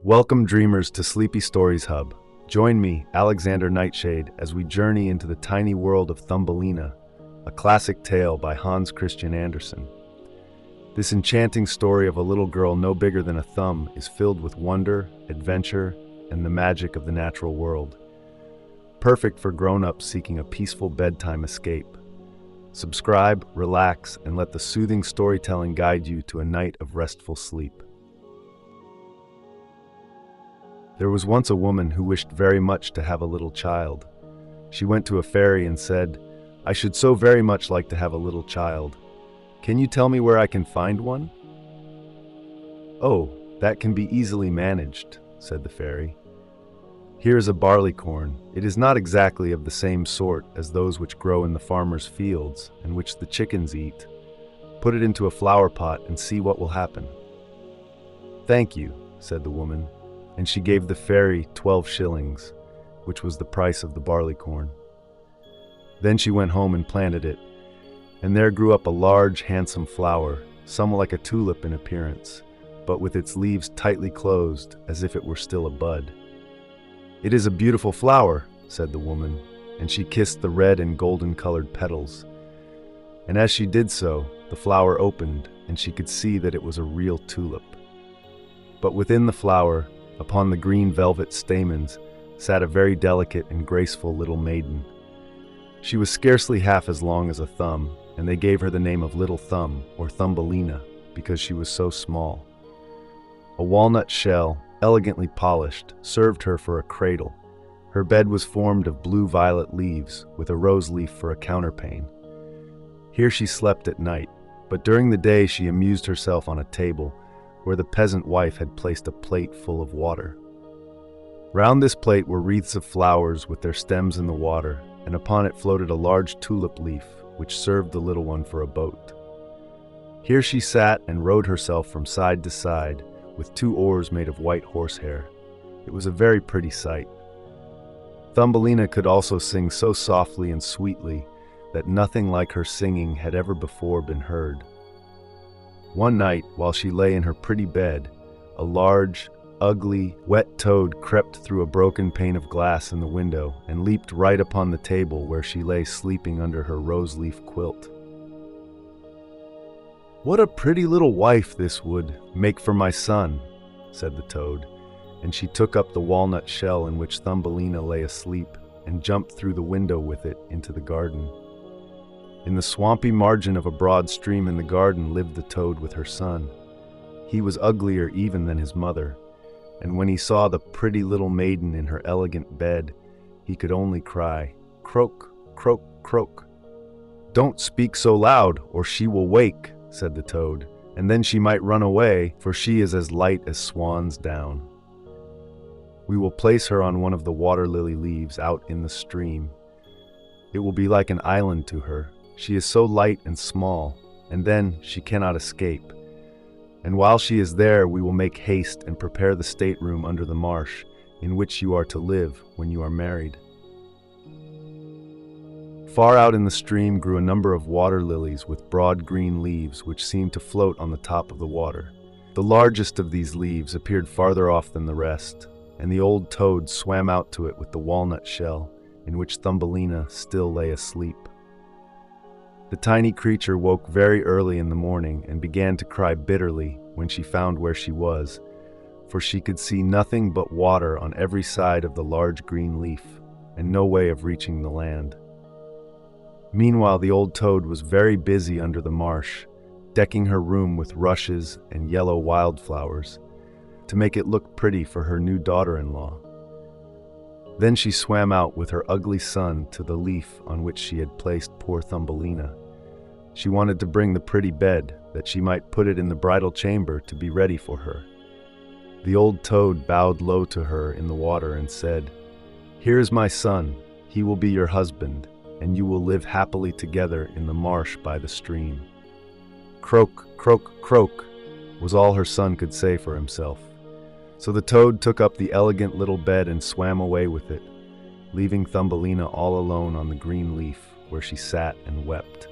Welcome, dreamers, to Sleepy Stories Hub. Join me, Alexander Nightshade, as we journey into the tiny world of Thumbelina, a classic tale by Hans Christian Andersen. This enchanting story of a little girl no bigger than a thumb is filled with wonder, adventure, and the magic of the natural world. Perfect for grown-ups seeking a peaceful bedtime escape. Subscribe, relax, and let the soothing storytelling guide you to a night of restful sleep. There was once a woman who wished very much to have a little child. She went to a fairy and said, "I should so very much like to have a little child. Can you tell me where I can find one?" "Oh, that can be easily managed," said the fairy. "Here is a barleycorn. It is not exactly of the same sort as those which grow in the farmer's fields and which the chickens eat. Put it into a flower pot and see what will happen." "Thank you," said the woman, and she gave the fairy 12 shillings, which was the price of the barleycorn. Then she went home and planted it, and there grew up a large, handsome flower, somewhat like a tulip in appearance, but with its leaves tightly closed, as if it were still a bud. "It is a beautiful flower," said the woman, and she kissed the red and golden-colored petals. And as she did so, the flower opened, and she could see that it was a real tulip. But within the flower, upon the green velvet stamens, sat a very delicate and graceful little maiden. She was scarcely half as long as a thumb, and they gave her the name of Little Thumb, or Thumbelina, because she was so small. A walnut shell, elegantly polished, served her for a cradle. Her bed was formed of blue-violet leaves, with a rose leaf for a counterpane. Here she slept at night, but during the day she amused herself on a table, where the peasant wife had placed a plate full of water. Round this plate were wreaths of flowers with their stems in the water, and upon it floated a large tulip leaf, which served the little one for a boat. Here she sat and rowed herself from side to side, with 2 oars made of white horsehair. It was a very pretty sight. Thumbelina could also sing so softly and sweetly that nothing like her singing had ever before been heard. One night, while she lay in her pretty bed, a large, ugly, wet toad crept through a broken pane of glass in the window and leaped right upon the table where she lay sleeping under her rose-leaf quilt. "What a pretty little wife this would make for my son," said the toad, and she took up the walnut shell in which Thumbelina lay asleep and jumped through the window with it into the garden. In the swampy margin of a broad stream in the garden lived the toad with her son. He was uglier even than his mother, and when he saw the pretty little maiden in her elegant bed, he could only cry, "Croak, croak, croak." "Don't speak so loud, or she will wake," said the toad, "and then she might run away, for she is as light as swan's down. We will place her on one of the water lily leaves out in the stream. It will be like an island to her. She is so light and small, and then she cannot escape. And while she is there, we will make haste and prepare the stateroom under the marsh, in which you are to live when you are married." Far out in the stream grew a number of water lilies with broad green leaves which seemed to float on the top of the water. The largest of these leaves appeared farther off than the rest, and the old toad swam out to it with the walnut shell, in which Thumbelina still lay asleep. The tiny creature woke very early in the morning and began to cry bitterly when she found where she was, for she could see nothing but water on every side of the large green leaf, and no way of reaching the land. Meanwhile, the old toad was very busy under the marsh, decking her room with rushes and yellow wildflowers, to make it look pretty for her new daughter-in-law. Then she swam out with her ugly son to the leaf on which she had placed poor Thumbelina. She wanted to bring the pretty bed, that she might put it in the bridal chamber to be ready for her. The old toad bowed low to her in the water and said, "Here is my son. He will be your husband, and you will live happily together in the marsh by the stream." "Croak, croak, croak," was all her son could say for himself. So the toad took up the elegant little bed and swam away with it, leaving Thumbelina all alone on the green leaf, where she sat and wept.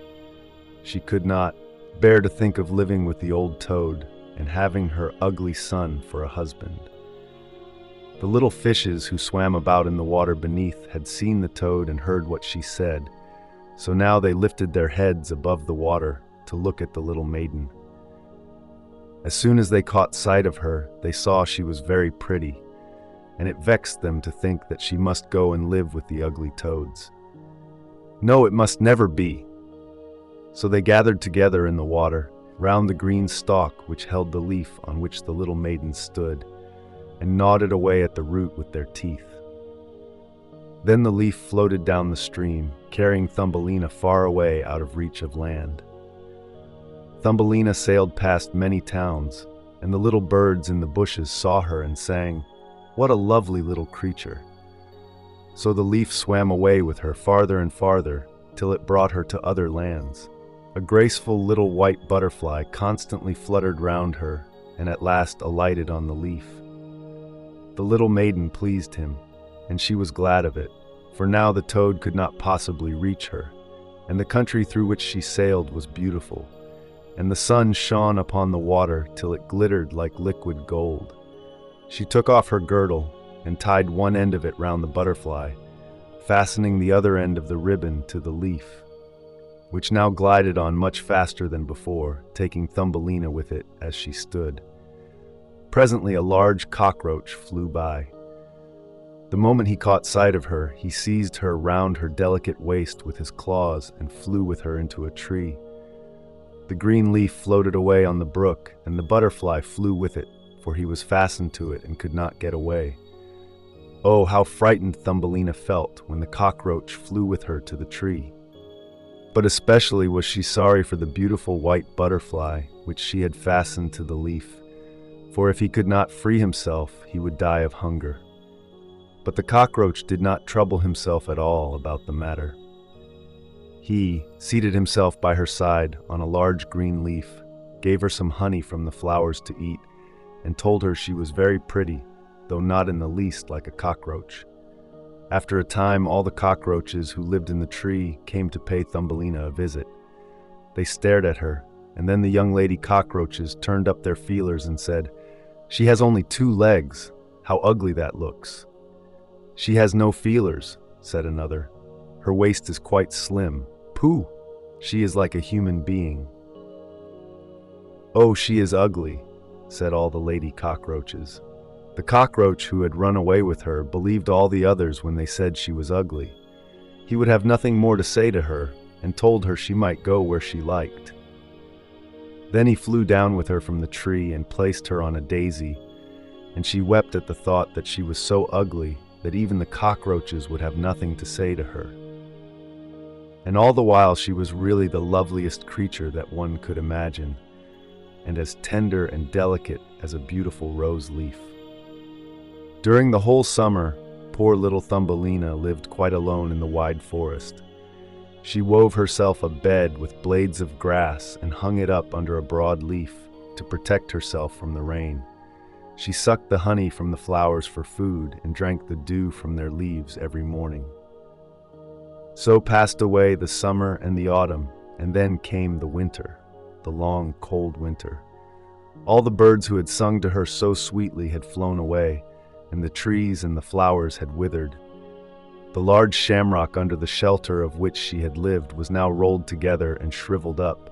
She could not bear to think of living with the old toad and having her ugly son for a husband. The little fishes who swam about in the water beneath had seen the toad and heard what she said, so now they lifted their heads above the water to look at the little maiden. As soon as they caught sight of her, they saw she was very pretty, and it vexed them to think that she must go and live with the ugly toads. No, it must never be. So they gathered together in the water, round the green stalk which held the leaf on which the little maiden stood, and gnawed it away at the root with their teeth. Then the leaf floated down the stream, carrying Thumbelina far away out of reach of land. Thumbelina sailed past many towns, and the little birds in the bushes saw her and sang, "What a lovely little creature." So the leaf swam away with her farther and farther, till it brought her to other lands. A graceful little white butterfly constantly fluttered round her, and at last alighted on the leaf. The little maiden pleased him, and she was glad of it, for now the toad could not possibly reach her, and the country through which she sailed was beautiful, and the sun shone upon the water till it glittered like liquid gold. She took off her girdle and tied one end of it round the butterfly, fastening the other end of the ribbon to the leaf, which now glided on much faster than before, taking Thumbelina with it as she stood. Presently a large cockroach flew by. The moment he caught sight of her, he seized her round her delicate waist with his claws and flew with her into a tree. The green leaf floated away on the brook, and the butterfly flew with it, for he was fastened to it and could not get away. Oh, how frightened Thumbelina felt when the cockroach flew with her to the tree. But especially was she sorry for the beautiful white butterfly which she had fastened to the leaf, for if he could not free himself, he would die of hunger. But the cockroach did not trouble himself at all about the matter. He seated himself by her side on a large green leaf, gave her some honey from the flowers to eat, and told her she was very pretty, though not in the least like a cockroach. After a time, all the cockroaches who lived in the tree came to pay Thumbelina a visit. They stared at her, and then the young lady cockroaches turned up their feelers and said, "She has only 2 legs. How ugly that looks." "She has no feelers," said another. "Her waist is quite slim. Pooh! She is like a human being." "Oh, she is ugly," said all the lady cockroaches. The cockroach who had run away with her believed all the others when they said she was ugly. He would have nothing more to say to her, and told her she might go where she liked. Then he flew down with her from the tree and placed her on a daisy, and she wept at the thought that she was so ugly that even the cockroaches would have nothing to say to her. And all the while she was really the loveliest creature that one could imagine, and as tender and delicate as a beautiful rose leaf. During the whole summer, poor little Thumbelina lived quite alone in the wide forest. She wove herself a bed with blades of grass and hung it up under a broad leaf to protect herself from the rain. She sucked the honey from the flowers for food and drank the dew from their leaves every morning. So passed away the summer and the autumn, and then came the winter, the long, cold winter. All the birds who had sung to her so sweetly had flown away, and the trees and the flowers had withered. The large shamrock under the shelter of which she had lived was now rolled together and shriveled up.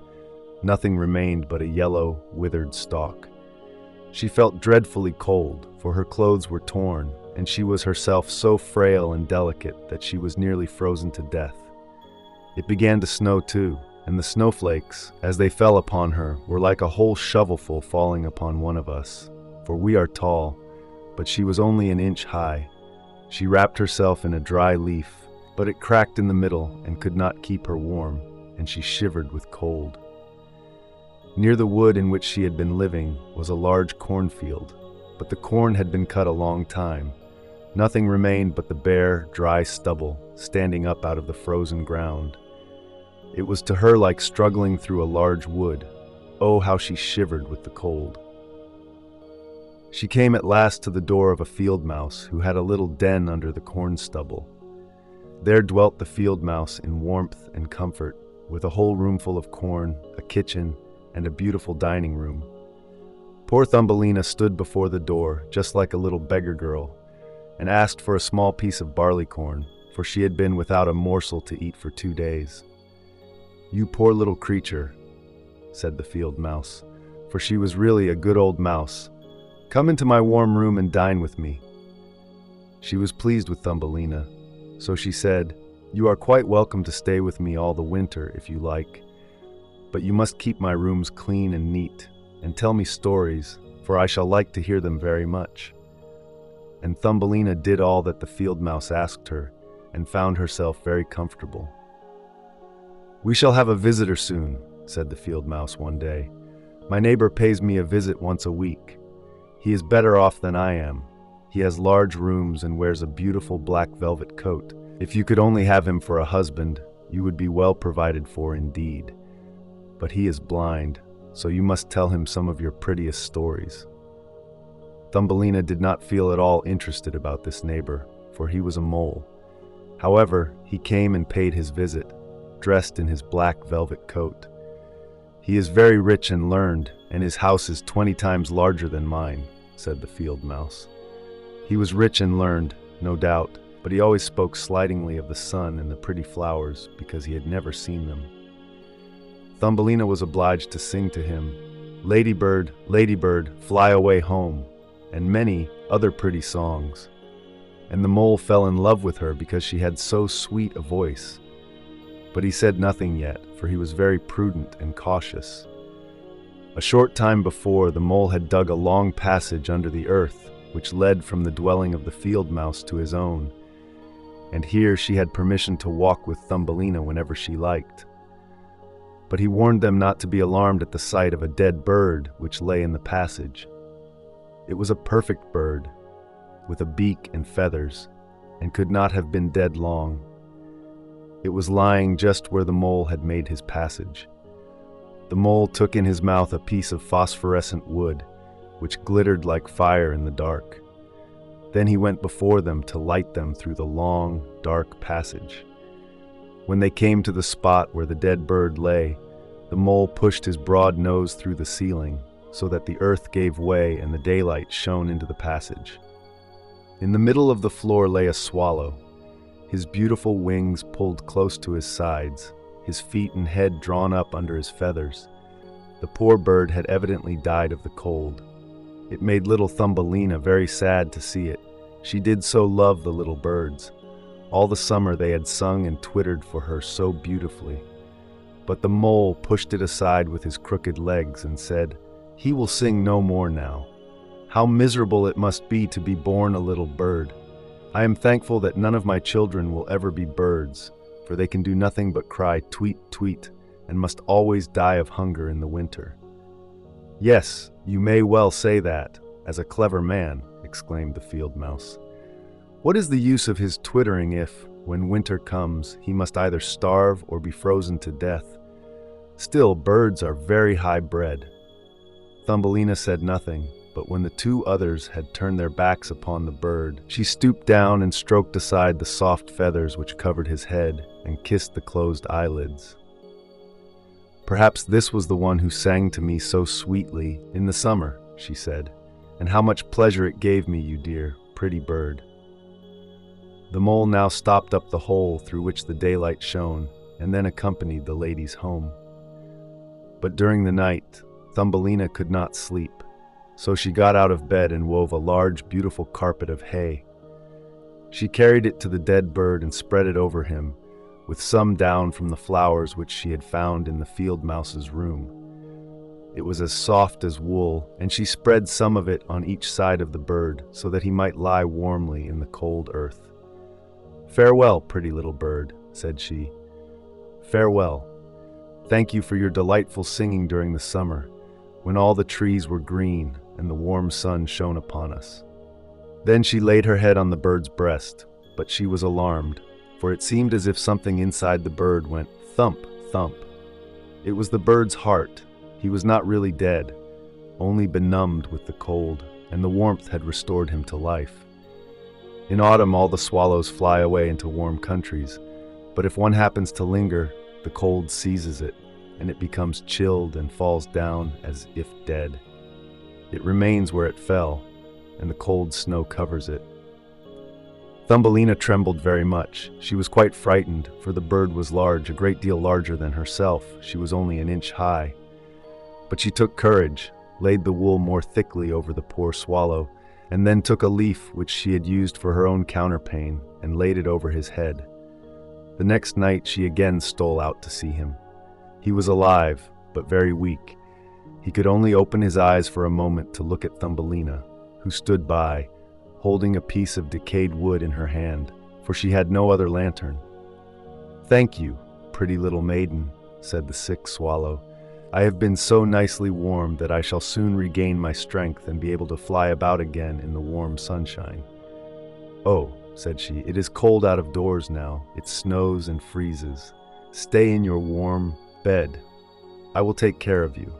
Nothing remained but a yellow, withered stalk. She felt dreadfully cold, for her clothes were torn, and she was herself so frail and delicate that she was nearly frozen to death. It began to snow too, and the snowflakes, as they fell upon her, were like a whole shovelful falling upon one of us, for we are tall, but she was only an inch high. She wrapped herself in a dry leaf, but it cracked in the middle and could not keep her warm, and she shivered with cold. Near the wood in which she had been living was a large cornfield, but the corn had been cut a long time. Nothing remained but the bare, dry stubble standing up out of the frozen ground. It was to her like struggling through a large wood. Oh, how she shivered with the cold. She came at last to the door of a field mouse who had a little den under the corn stubble. There dwelt the field mouse in warmth and comfort, with a whole roomful of corn, a kitchen, and a beautiful dining room. Poor Thumbelina stood before the door, just like a little beggar girl, and asked for a small piece of barleycorn, for she had been without a morsel to eat for 2 days. "You poor little creature," said the field mouse, for she was really a good old mouse. "Come into my warm room and dine with me." She was pleased with Thumbelina, so she said, "You are quite welcome to stay with me all the winter if you like, but you must keep my rooms clean and neat, and tell me stories, for I shall like to hear them very much." And Thumbelina did all that the field mouse asked her, and found herself very comfortable. "We shall have a visitor soon," said the field mouse one day. "My neighbor pays me a visit once a week. He is better off than I am. He has large rooms and wears a beautiful black velvet coat. If you could only have him for a husband, you would be well provided for indeed. But he is blind, so you must tell him some of your prettiest stories." Thumbelina did not feel at all interested about this neighbor, for he was a mole. However, he came and paid his visit, dressed in his black velvet coat. "He is very rich and learned, and his house is 20 times larger than mine," said the field mouse. He was rich and learned, no doubt, but he always spoke slightingly of the sun and the pretty flowers because he had never seen them. Thumbelina was obliged to sing to him, "Ladybird, ladybird, fly away home," and many other pretty songs. And the mole fell in love with her because she had so sweet a voice. But he said nothing yet, for he was very prudent and cautious. A short time before, the mole had dug a long passage under the earth, which led from the dwelling of the field mouse to his own, and here she had permission to walk with Thumbelina whenever she liked. But he warned them not to be alarmed at the sight of a dead bird which lay in the passage. It was a perfect bird, with a beak and feathers, and could not have been dead long. It was lying just where the mole had made his passage. The mole took in his mouth a piece of phosphorescent wood, which glittered like fire in the dark. Then he went before them to light them through the long, dark passage. When they came to the spot where the dead bird lay, the mole pushed his broad nose through the ceiling, so that the earth gave way and the daylight shone into the passage. In the middle of the floor lay a swallow, his beautiful wings pulled close to his sides, his feet and head drawn up under his feathers. The poor bird had evidently died of the cold. It made little Thumbelina very sad to see it. She did so love the little birds. All the summer they had sung and twittered for her so beautifully. But the mole pushed it aside with his crooked legs and said, "He will sing no more now. How miserable it must be to be born a little bird. I am thankful that none of my children will ever be birds, for they can do nothing but cry tweet, tweet, and must always die of hunger in the winter." "Yes, you may well say that, as a clever man," exclaimed the field mouse. "What is the use of his twittering if, when winter comes, he must either starve or be frozen to death? Still, birds are very high bred." Thumbelina said nothing, but when the 2 others had turned their backs upon the bird, she stooped down and stroked aside the soft feathers which covered his head and kissed the closed eyelids. "Perhaps this was the one who sang to me so sweetly in the summer," she said, "and how much pleasure it gave me, you dear, pretty bird." The mole now stopped up the hole through which the daylight shone, and then accompanied the ladies home. But during the night, Thumbelina could not sleep, so she got out of bed and wove a large, beautiful carpet of hay. She carried it to the dead bird and spread it over him, with some down from the flowers which she had found in the field mouse's room. It was as soft as wool, and she spread some of it on each side of the bird so that he might lie warmly in the cold earth. "Farewell, pretty little bird," said she. "Farewell. Thank you for your delightful singing during the summer, when all the trees were green and the warm sun shone upon us." Then she laid her head on the bird's breast, but she was alarmed, for it seemed as if something inside the bird went thump, thump. It was the bird's heart. He was not really dead, only benumbed with the cold, and the warmth had restored him to life. In autumn all the swallows fly away into warm countries, but if one happens to linger, the cold seizes it, and it becomes chilled and falls down as if dead. It remains where it fell, and the cold snow covers it. Thumbelina trembled very much. She was quite frightened, for the bird was large, a great deal larger than herself. She was only an inch high. But she took courage, laid the wool more thickly over the poor swallow, and then took a leaf which she had used for her own counterpane and laid it over his head. The next night she again stole out to see him. He was alive, but very weak. He could only open his eyes for a moment to look at Thumbelina, who stood by, holding a piece of decayed wood in her hand, for she had no other lantern. "Thank you, pretty little maiden," said the sick swallow. "I have been so nicely warmed that I shall soon regain my strength and be able to fly about again in the warm sunshine." "Oh," said she, "it is cold out of doors now. It snows and freezes. Stay in your warm bed. I will take care of you."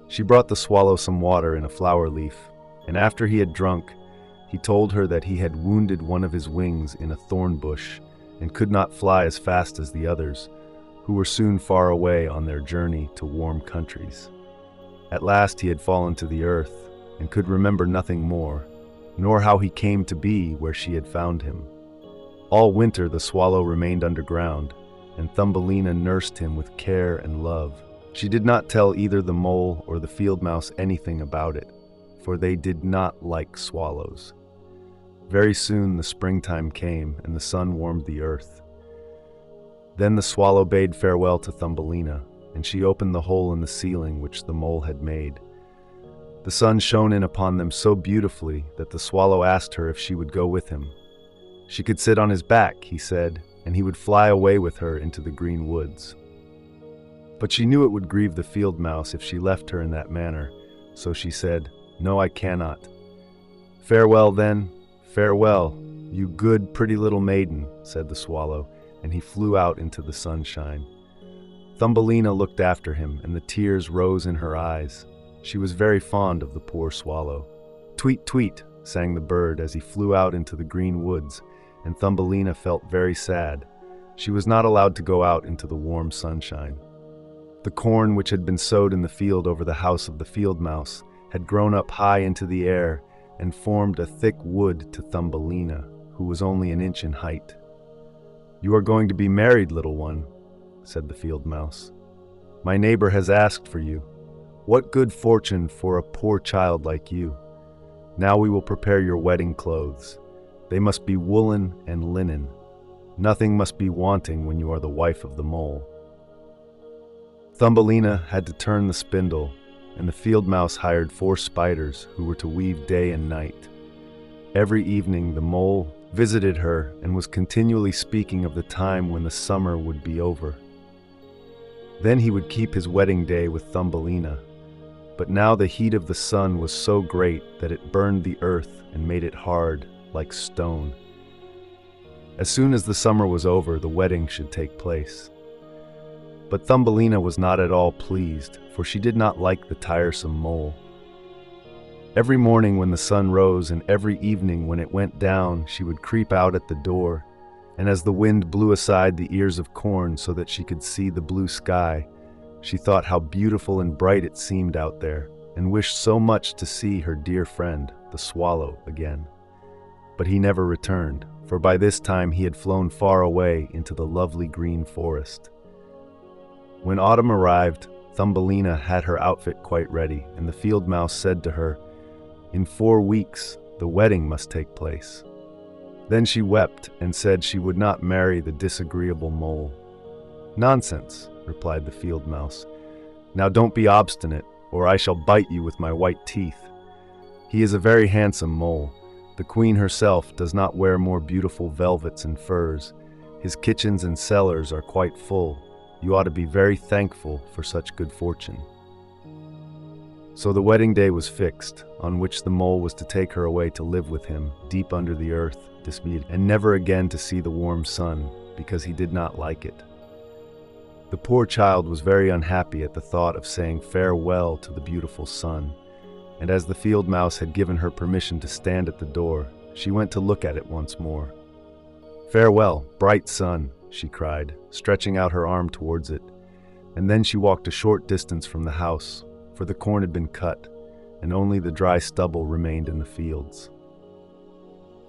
She brought the swallow some water in a flower leaf, and after he had drunk, he told her that he had wounded one of his wings in a thorn bush and could not fly as fast as the others, who were soon far away on their journey to warm countries. At last he had fallen to the earth and could remember nothing more, nor how he came to be where she had found him. All winter the swallow remained underground, and Thumbelina nursed him with care and love. She did not tell either the mole or the field mouse anything about it, for they did not like swallows. Very soon the springtime came, and the sun warmed the earth. Then the swallow bade farewell to Thumbelina, and she opened the hole in the ceiling which the mole had made. The sun shone in upon them so beautifully that the swallow asked her if she would go with him. She could sit on his back, he said, and he would fly away with her into the green woods. But she knew it would grieve the field mouse if she left her in that manner, so she said, "No, I cannot." "Farewell, then, farewell, you good, pretty little maiden," said the swallow, and he flew out into the sunshine. Thumbelina looked after him, and the tears rose in her eyes. She was very fond of the poor swallow. "Tweet, tweet," sang the bird as he flew out into the green woods, and Thumbelina felt very sad. She was not allowed to go out into the warm sunshine. The corn which had been sowed in the field over the house of the field mouse had grown up high into the air and formed a thick wood to Thumbelina, who was only an inch in height. "You are going to be married, little one," said the field mouse. "My neighbor has asked for you. What good fortune for a poor child like you. Now we will prepare your wedding clothes. They must be woolen and linen. Nothing must be wanting when you are the wife of the mole." Thumbelina had to turn the spindle, and the field mouse hired 4 spiders who were to weave day and night. Every evening the mole visited her and was continually speaking of the time when the summer would be over. Then he would keep his wedding day with Thumbelina, but now the heat of the sun was so great that it burned the earth and made it hard, like stone. As soon as the summer was over, the wedding should take place. But Thumbelina was not at all pleased, for she did not like the tiresome mole. Every morning when the sun rose and every evening when it went down, she would creep out at the door, and as the wind blew aside the ears of corn so that she could see the blue sky, she thought how beautiful and bright it seemed out there, and wished so much to see her dear friend, the swallow, again. But he never returned, for by this time he had flown far away into the lovely green forest. When autumn arrived, Thumbelina had her outfit quite ready, and the field mouse said to her, "In 4 weeks, the wedding must take place." Then she wept and said she would not marry the disagreeable mole. "Nonsense," replied the field mouse. "Now don't be obstinate, or I shall bite you with my white teeth. He is a very handsome mole. The queen herself does not wear more beautiful velvets and furs. His kitchens and cellars are quite full. You ought to be very thankful for such good fortune." So the wedding day was fixed, on which the mole was to take her away to live with him, deep under the earth, and never again to see the warm sun, because he did not like it. The poor child was very unhappy at the thought of saying farewell to the beautiful sun, and as the field mouse had given her permission to stand at the door, she went to look at it once more. "Farewell, bright sun," she cried, stretching out her arm towards it, and then she walked a short distance from the house, for the corn had been cut, and only the dry stubble remained in the fields.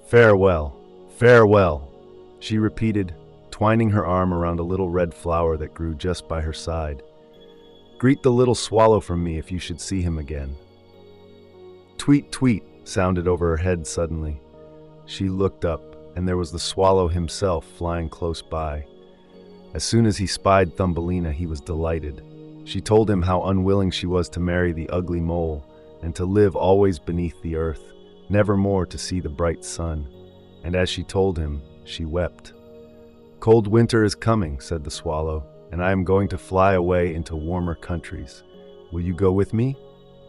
"Farewell," Farewell, she repeated, twining her arm around a little red flower that grew just by her side. Greet the little swallow from me if you should see him again. Tweet, tweet, sounded over her head suddenly. She looked up, and there was the swallow himself flying close by. As soon as he spied Thumbelina, he was delighted. She told him how unwilling she was to marry the ugly mole, and to live always beneath the earth, never more to see the bright sun. And as she told him, she wept. Cold winter is coming, said the swallow, and I am going to fly away into warmer countries. Will you go with me?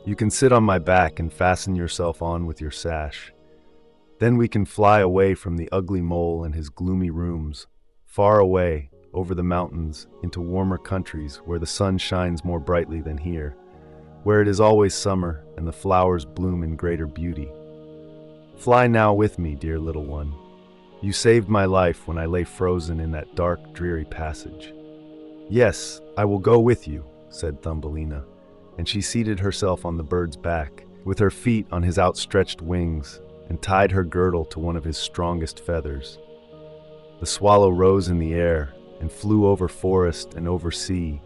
You can sit on my back and fasten yourself on with your sash. Then we can fly away from the ugly mole and his gloomy rooms, far away, over the mountains, into warmer countries where the sun shines more brightly than here, where it is always summer and the flowers bloom in greater beauty. Fly now with me, dear little one. You saved my life when I lay frozen in that dark, dreary passage. Yes, I will go with you, said Thumbelina, and she seated herself on the bird's back, with her feet on his outstretched wings, and tied her girdle to one of his strongest feathers. The swallow rose in the air and flew over forest and over sea,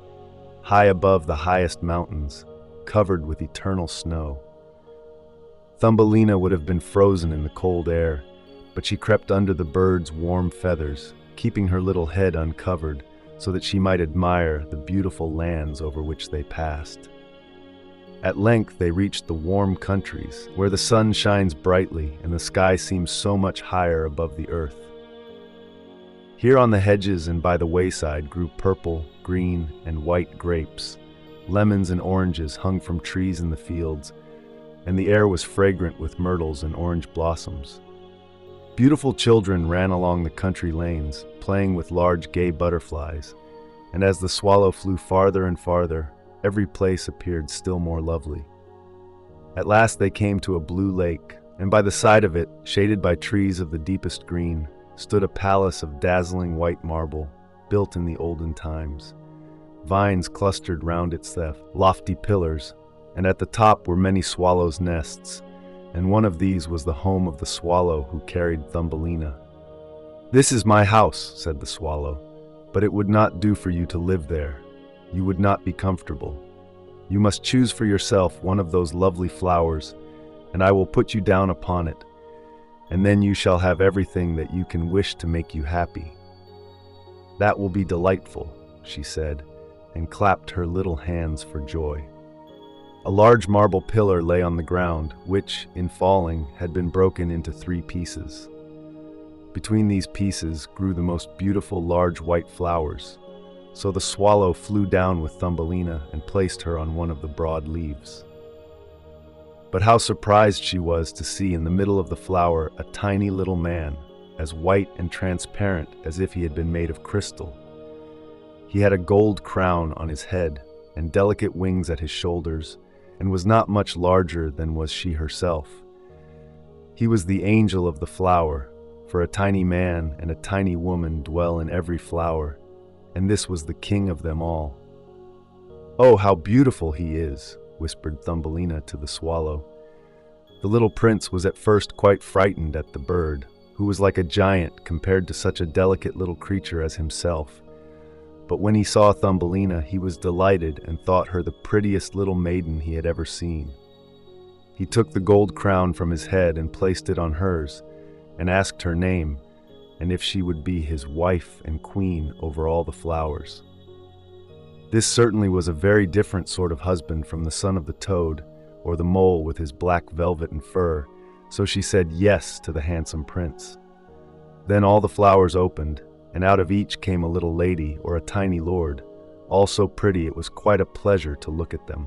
high above the highest mountains, covered with eternal snow. Thumbelina would have been frozen in the cold air, but she crept under the bird's warm feathers, keeping her little head uncovered so that she might admire the beautiful lands over which they passed. At length they reached the warm countries, where the sun shines brightly and the sky seems so much higher above the earth. Here on the hedges and by the wayside grew purple, green, and white grapes. Lemons and oranges hung from trees in the fields, and the air was fragrant with myrtles and orange blossoms. Beautiful children ran along the country lanes, playing with large gay butterflies, and as the swallow flew farther and farther, every place appeared still more lovely. At last they came to a blue lake, and by the side of it, shaded by trees of the deepest green, stood a palace of dazzling white marble, built in the olden times. Vines clustered round its lofty pillars, and at the top were many swallows' nests, and one of these was the home of the swallow who carried Thumbelina. "This is my house," said the swallow, "but it would not do for you to live there. You would not be comfortable. You must choose for yourself one of those lovely flowers, and I will put you down upon it, and then you shall have everything that you can wish to make you happy." "That will be delightful," she said, and clapped her little hands for joy. A large marble pillar lay on the ground, which, in falling, had been broken into 3 pieces. Between these pieces grew the most beautiful large white flowers, so the swallow flew down with Thumbelina and placed her on one of the broad leaves. But how surprised she was to see in the middle of the flower a tiny little man, as white and transparent as if he had been made of crystal. He had a gold crown on his head and delicate wings at his shoulders, and was not much larger than was she herself. He was the angel of the flower, for a tiny man and a tiny woman dwell in every flower, and this was the king of them all. "Oh, how beautiful he is," whispered Thumbelina to the swallow. The little prince was at first quite frightened at the bird, who was like a giant compared to such a delicate little creature as himself. But when he saw Thumbelina, he was delighted and thought her the prettiest little maiden he had ever seen. He took the gold crown from his head and placed it on hers, and asked her name, and if she would be his wife and queen over all the flowers. This certainly was a very different sort of husband from the son of the toad, or the mole with his black velvet and fur, so she said yes to the handsome prince. Then all the flowers opened, and out of each came a little lady or a tiny lord, all so pretty it was quite a pleasure to look at them.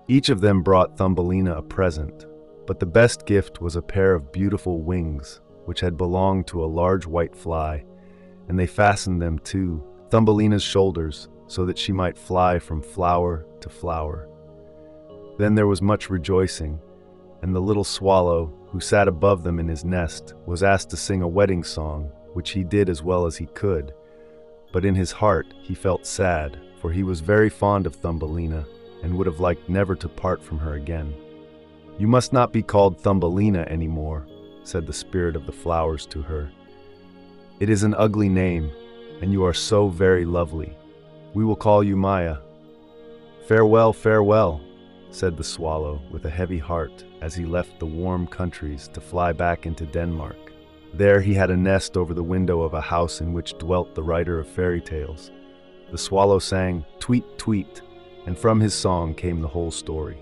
Each of them brought Thumbelina a present, but the best gift was a pair of beautiful wings, which had belonged to a large white fly, and they fastened them to Thumbelina's shoulders so that she might fly from flower to flower. Then there was much rejoicing, and the little swallow, who sat above them in his nest, was asked to sing a wedding song, which he did as well as he could. But in his heart he felt sad, for he was very fond of Thumbelina, and would have liked never to part from her again. "You must not be called Thumbelina any more," said the spirit of the flowers to her. "It is an ugly name, and you are so very lovely. We will call you Maya." "Farewell, farewell," said the swallow with a heavy heart as he left the warm countries to fly back into Denmark. There he had a nest over the window of a house in which dwelt the writer of fairy tales. The swallow sang, "Tweet, tweet," and from his song came the whole story.